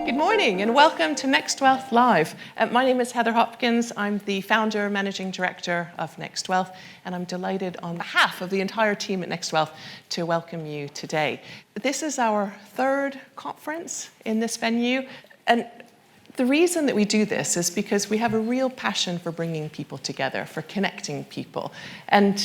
Good morning and welcome to NextWealth Live. My name is Heather Hopkins. I'm the founder, managing director of NextWealth, and I'm delighted on behalf of the entire team at NextWealth to welcome you today. This is our third conference in this venue, and the reason that we do this is because we have a real passion for bringing people together, for connecting people. And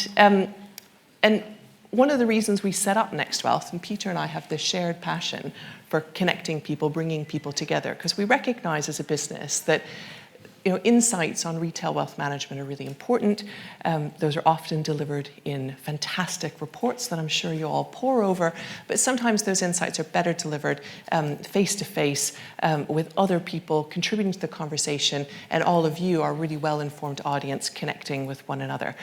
one of the reasons we set up NextWealth, and Peter and I have this shared passion for connecting people, bringing people together, because we recognize as a business that insights on retail wealth management are really important. Those are often delivered in fantastic reports that I'm sure you all pore over, but sometimes those insights are better delivered face-to-face with other people contributing to the conversation, and all of you are a really well-informed audience connecting with one another.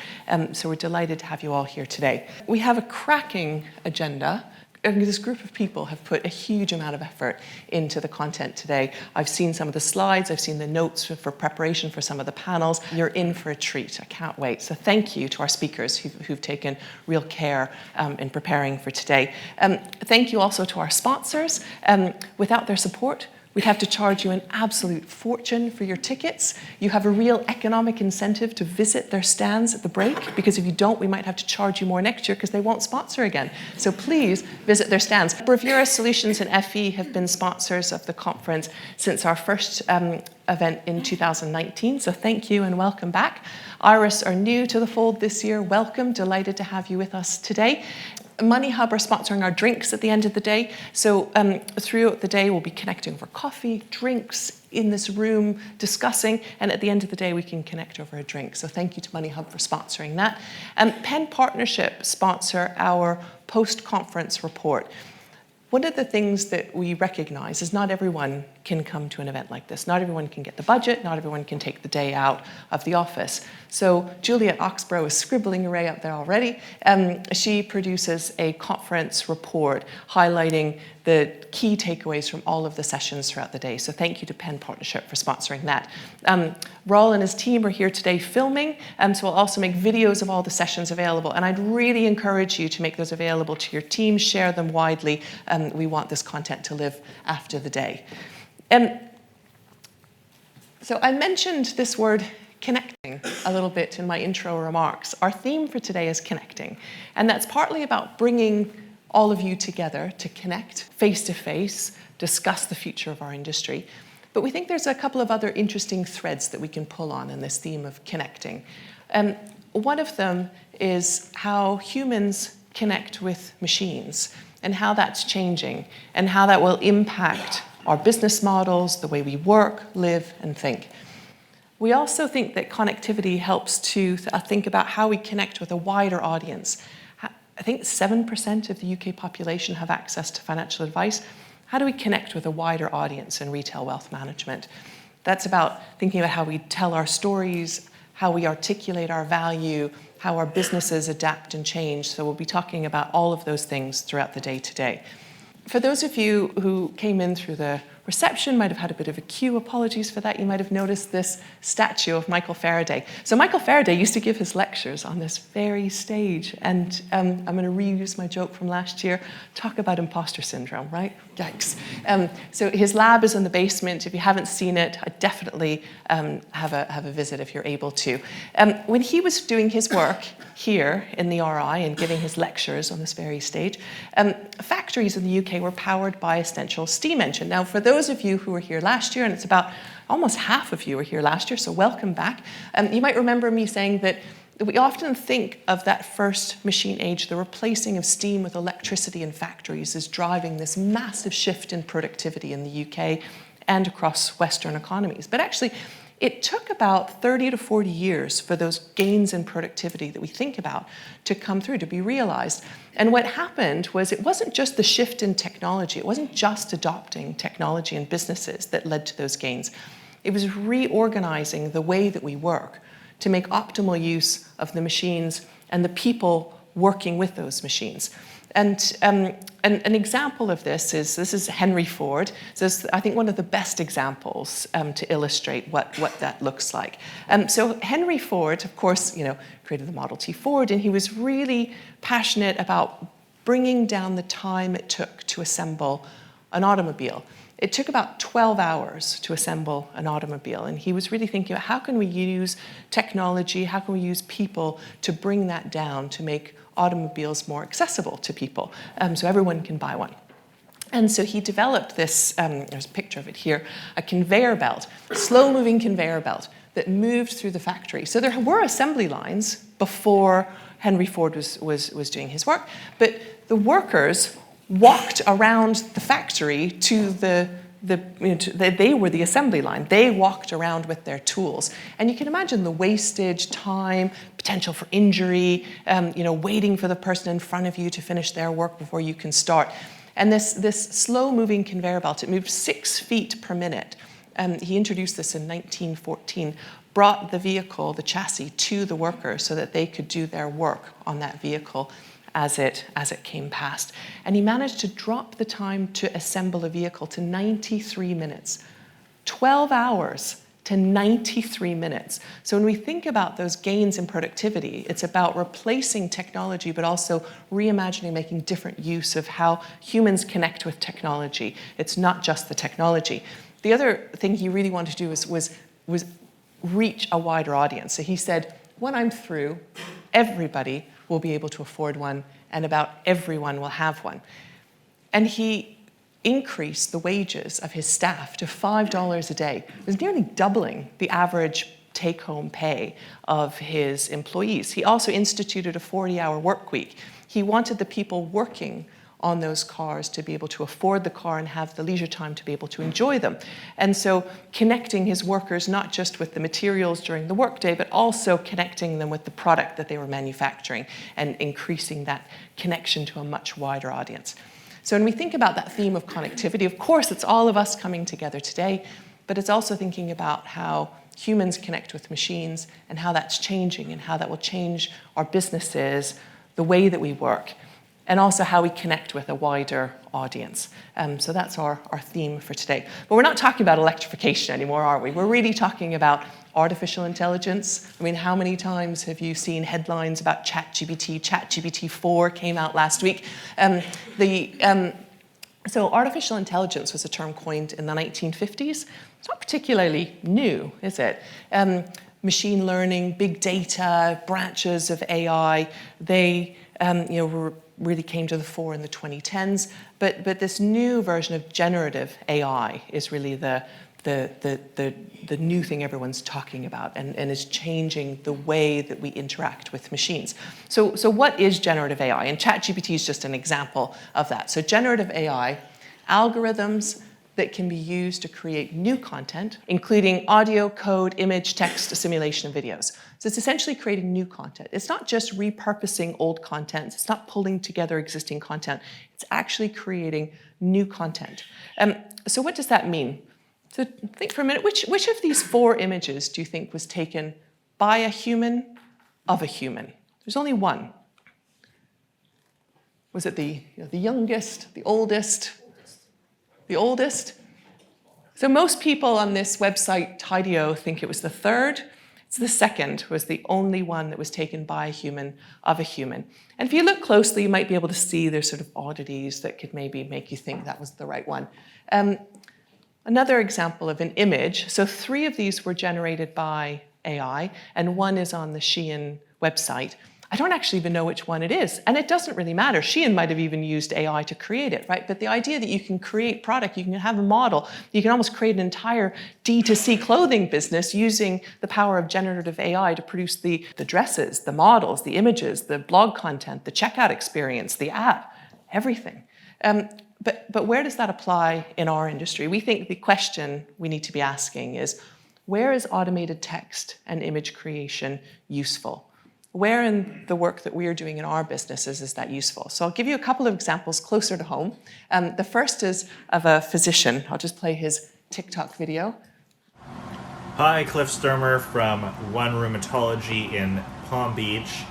So we're delighted to have you all here today. We have a cracking agenda. This group of people have put a huge amount of effort into the content today. I've seen some of the slides, I've seen the notes for preparation for some of the panels. You're in for a treat, I can't wait. So thank you to our speakers who've taken real care in preparing for today. Thank you also to our sponsors. Without their support, we'd have to charge you an absolute fortune for your tickets. You have a real economic incentive to visit their stands at the break, because if you don't, we might have to charge you more next year because they won't sponsor again. So please visit their stands. Bravura Solutions and FE have been sponsors of the conference since our first event in 2019. So thank you and welcome back. Iris are new to the fold this year. Welcome, delighted to have you with us today. Money Hub are sponsoring our drinks at the end of the day. So throughout the day, we'll be connecting over coffee, drinks in this room, discussing, and at the end of the day, we can connect over a drink. So thank you to Money Hub for sponsoring that. Penn Partnership sponsor our post-conference report. One of the things that we recognize is not everyone can come to an event like this. Not everyone can get the budget, not everyone can take the day out of the office. So Juliet Oxborough is scribbling away up there already. She produces a conference report highlighting the key takeaways from all of the sessions throughout the day. So thank you to Penn Partnership for sponsoring that. Raul and his team are here today filming, so we'll also make videos of all the sessions available. And I'd really encourage you to make those available to your team, share them widely. We want this content to live after the day. So I mentioned this word connecting a little bit in my intro remarks. Our theme for today is connecting, and that's partly about bringing all of you together to connect face-to-face, discuss the future of our industry. But we think there's a couple of other interesting threads that we can pull on in this theme of connecting. One of them is how humans connect with machines and how that's changing and how that will impact our business models, the way we work, live, and think. We also think that connectivity helps to think about how we connect with a wider audience. I think 7% of the UK population have access to financial advice. How do we connect with a wider audience in retail wealth management? That's about thinking about how we tell our stories, how we articulate our value, how our businesses adapt and change. So we'll be talking about all of those things throughout the day today. For those of you who came in through the reception, might have had a bit of a queue, apologies for that. You might have noticed this statue of Michael Faraday. So Michael Faraday used to give his lectures on this very stage, and I'm going to reuse my joke from last year, talk about imposter syndrome, right? Yikes. So his lab is in the basement. If you haven't seen it, I definitely have a visit if you're able to. When he was doing his work here in the RI and giving his lectures on this very stage, factories in the UK were powered by a central steam engine. Now, for those of you who were here last year, and it's about almost half of you were here last year, so welcome back. You might remember me saying that we often think of that first machine age, the replacing of steam with electricity in factories, as driving this massive shift in productivity in the UK and across Western economies. But actually, it took about 30 to 40 years for those gains in productivity that we think about to come through, to be realized. And what happened was it wasn't just the shift in technology, it wasn't just adopting technology in businesses that led to those gains. It was reorganizing the way that we work to make optimal use of the machines and the people working with those machines. And an example of this is Henry Ford. So it's, I think, one of the best examples to illustrate what that looks like. So Henry Ford, of course, created the Model T Ford, and he was really passionate about bringing down the time it took to assemble an automobile. It took about 12 hours to assemble an automobile, and he was really thinking about how can we use technology, how can we use people to bring that down, to make automobiles more accessible to people, so everyone can buy one. And so he developed this, there's a picture of it here, a conveyor belt, slow-moving conveyor belt that moved through the factory. So there were assembly lines before Henry Ford was doing his work, but the workers walked around the factory to they were the assembly line. They walked around with their tools. And you can imagine the wastage, time, potential for injury, waiting for the person in front of you to finish their work before you can start. And this slow-moving conveyor belt, it moved 6 feet per minute. He introduced this in 1914, brought the vehicle, the chassis, to the workers so that they could do their work on that vehicle as it came past. And he managed to drop the time to assemble a vehicle to 93 minutes. 12 hours to 93 minutes. So when we think about those gains in productivity, it's about replacing technology, but also reimagining, making different use of how humans connect with technology. It's not just the technology. The other thing he really wanted to do was reach a wider audience. So he said, when I'm through, everybody will be able to afford one, and about everyone will have one. And he increased the wages of his staff to $5 a day. It was nearly doubling the average take-home pay of his employees. He also instituted a 40-hour work week. He wanted the people working on those cars to be able to afford the car and have the leisure time to be able to enjoy them. And so connecting his workers not just with the materials during the workday, but also connecting them with the product that they were manufacturing and increasing that connection to a much wider audience. So when we think about that theme of connectivity, of course, it's all of us coming together today, but it's also thinking about how humans connect with machines and how that's changing and how that will change our businesses, the way that we work, and also how we connect with a wider audience. So that's our theme for today. But we're not talking about electrification anymore, are we? We're really talking about artificial intelligence. I mean, how many times have you seen headlines about ChatGPT? ChatGPT 4 came out last week. So artificial intelligence was a term coined in the 1950s. It's not particularly new, is it? Machine learning, big data, branches of AI, they really came to the fore in the 2010s. But this new version of generative AI is really the new thing everyone's talking about and is changing the way that we interact with machines. So what is generative AI? And ChatGPT is just an example of that. So generative AI, algorithms that can be used to create new content, including audio, code, image, text, simulation, and videos. So it's essentially creating new content. It's not just repurposing old content. It's not pulling together existing content. It's actually creating new content. So what does that mean? So think for a minute, which of these 4 images do you think was taken by a human of a human? There's only one. Was it the youngest, the oldest? The oldest? So most people on this website, Tideo, think it was the 3rd. It's the 2nd, was the only one that was taken by a human of a human. And if you look closely, you might be able to see there's sort of oddities that could maybe make you think that was the right one. Another example of an image, so 3 of these were generated by AI, and 1 is on the Shein website. I don't actually even know which one it is, and it doesn't really matter. Shein might have even used AI to create it, right? But the idea that you can create product, you can have a model, you can almost create an entire D2C clothing business using the power of generative AI to produce the dresses, the models, the images, the blog content, the checkout experience, the app, everything. But where does that apply in our industry? We think the question we need to be asking is, where is automated text and image creation useful? Where in the work that we are doing in our businesses is that useful? So I'll give you a couple of examples closer to home. The first is of a physician. I'll just play his TikTok video. Hi, Cliff Sturmer from One Rheumatology in Palm Beach.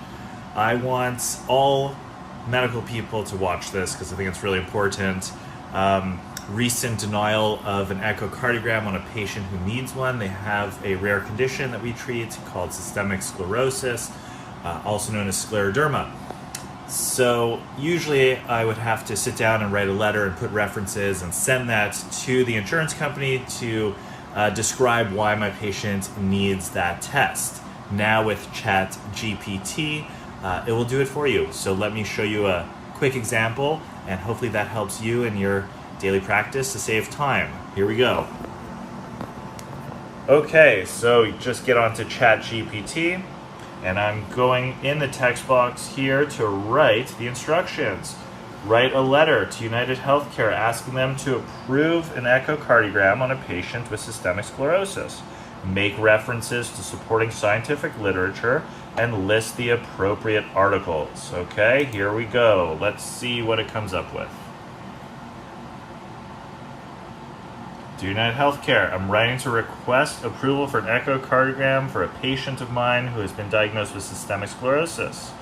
I want all medical people to watch this because I think it's really important. Recent denial of an echocardiogram on a patient who needs one. They have a rare condition that we treat called systemic sclerosis, also known as scleroderma. So usually I would have to sit down and write a letter and put references and send that to the insurance company to describe why my patient needs that test. Now with ChatGPT, it will do it for you. So let me show you a quick example, and hopefully that helps you in your daily practice to save time. Here we go. Okay, so just get onto ChatGPT, and I'm going in the text box here to write the instructions. Write a letter to United Healthcare asking them to approve an echocardiogram on a patient with systemic sclerosis. Make references to supporting scientific literature and list the appropriate articles. Okay, here we go. Let's see what it comes up with. To United Healthcare, I'm writing to request approval for an echocardiogram for a patient of mine who has been diagnosed with systemic sclerosis.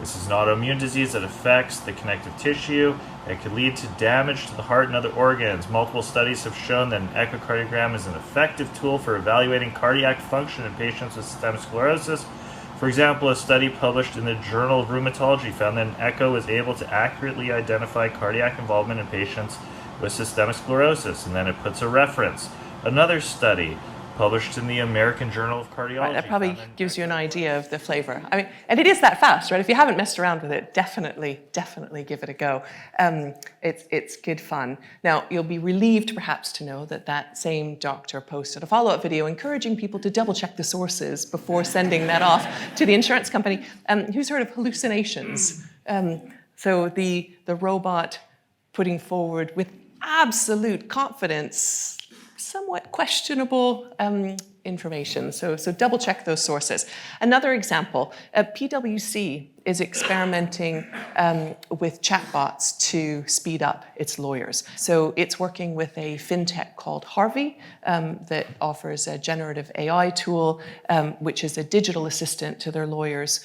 This is an autoimmune disease that affects the connective tissue and can lead to damage to the heart and other organs. Multiple studies have shown that an echocardiogram is an effective tool for evaluating cardiac function in patients with systemic sclerosis. For example, a study published in the Journal of Rheumatology found that an echo was able to accurately identify cardiac involvement in patients with systemic sclerosis, and then it puts a reference. Another study published in the American Journal of Cardiology. Right, that probably gives you an idea of the flavor. I mean, and it is that fast, right? If you haven't messed around with it, definitely give it a go. It's good fun. Now, you'll be relieved perhaps to know that that same doctor posted a follow-up video encouraging people to double check the sources before sending that off to the insurance company. Who's heard of hallucinations? So the robot putting forward with absolute confidence somewhat questionable information. So double check those sources. Another example, PwC is experimenting with chatbots to speed up its lawyers. So it's working with a fintech called Harvey that offers a generative AI tool, which is a digital assistant to their lawyers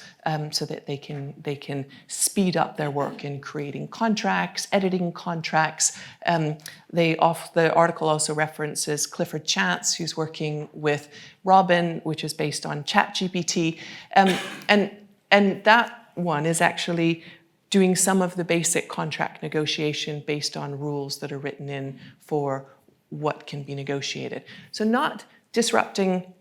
so that they can speed up their work in creating contracts, editing contracts. The article also references Clifford Chance, who's working with Robin, which is based on ChatGPT. And that one is actually doing some of the basic contract negotiation based on rules that are written in for what can be negotiated. So not disrupting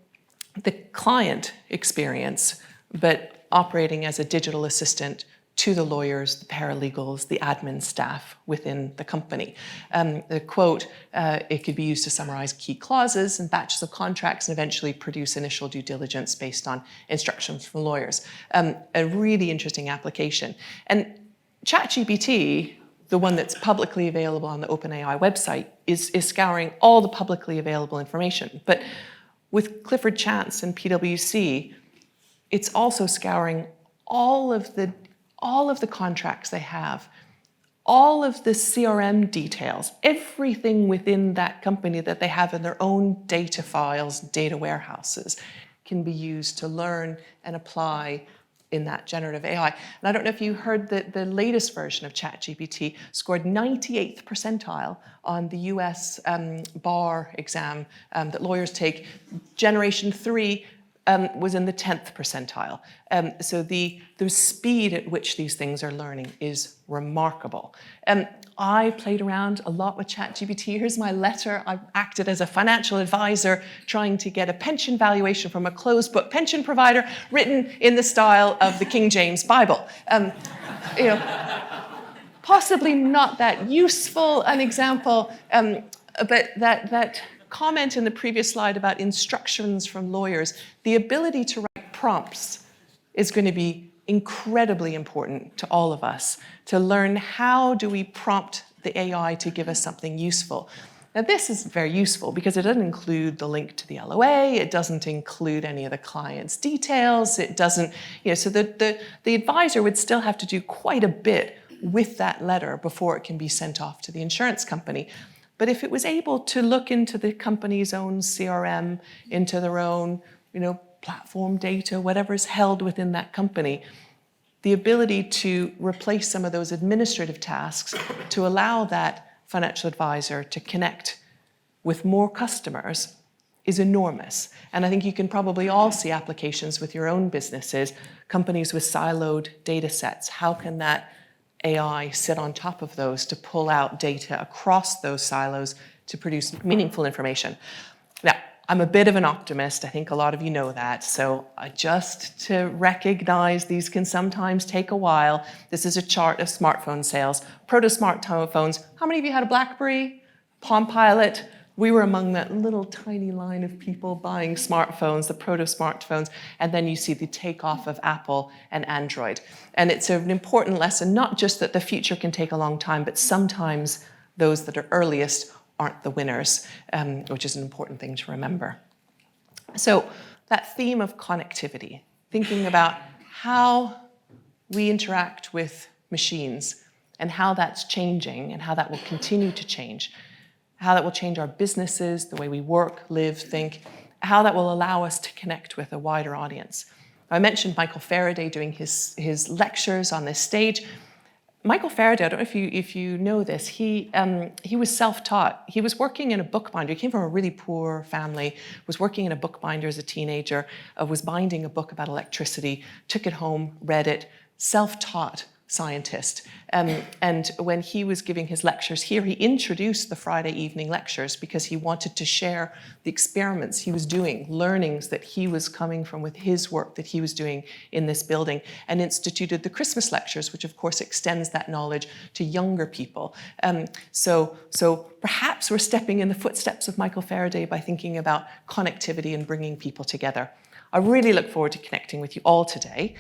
the client experience, but operating as a digital assistant to the lawyers, the paralegals, the admin staff within the company. The quote, it could be used to summarize key clauses and batches of contracts and eventually produce initial due diligence based on instructions from lawyers. A really interesting application. And ChatGPT, the one that's publicly available on the OpenAI website, is scouring all the publicly available information. But with Clifford Chance and PwC, it's also scouring all of the contracts they have, all of the CRM details, everything within that company that they have in their own data files, data warehouses, can be used to learn and apply in that generative AI. And I don't know if you heard that the latest version of ChatGPT scored 98th percentile on the US bar exam that lawyers take. Generation 3 was in the 10th percentile. So the speed at which these things are learning is remarkable. I played around a lot with ChatGPT. Here's my letter. I acted as a financial advisor trying to get a pension valuation from a closed book pension provider written in the style of the King James Bible. Possibly not that useful an example, but that comment in the previous slide about instructions from lawyers, the ability to write prompts is going to be incredibly important to all of us, to learn how do we prompt the AI to give us something useful. Now this is very useful because it doesn't include the link to the LOA, it doesn't include any of the client's details, it doesn't, so the advisor would still have to do quite a bit with that letter before it can be sent off to the insurance company. But if it was able to look into the company's own CRM, into their own, platform data, whatever's held within that company, the ability to replace some of those administrative tasks to allow that financial advisor to connect with more customers is enormous. And I think you can probably all see applications with your own businesses, companies with siloed data sets. How can that AI sit on top of those to pull out data across those silos to produce meaningful information? Now, I'm a bit of an optimist. I think a lot of you know that. So just to recognize these can sometimes take a while. This is a chart of smartphone sales. Proto-smartphones. How many of you had a BlackBerry, Palm Pilot? We were among that little tiny line of people buying smartphones, the proto-smartphones, and then you see the takeoff of Apple and Android. And it's an important lesson, not just that the future can take a long time, but sometimes those that are earliest aren't the winners, which is an important thing to remember. So that theme of connectivity, thinking about how we interact with machines and how that's changing and how that will continue to change, how that will change our businesses, the way we work, live, think, how that will allow us to connect with a wider audience. I mentioned Michael Faraday doing his lectures on this stage. Michael Faraday, I don't know if you know this, he was self-taught. He was working in a bookbinder. He came from a really poor family, was working in a bookbinder as a teenager, was binding a book about electricity, took it home, read it, self-taught scientist. And when he was giving his lectures here, he introduced the Friday evening lectures because he wanted to share the experiments he was doing, learnings that he was coming from with his work that he was doing in this building, and instituted the Christmas lectures, which of course extends that knowledge to younger people. So perhaps we're stepping in the footsteps of Michael Faraday by thinking about connectivity and bringing people together. I really look forward to connecting with you all today.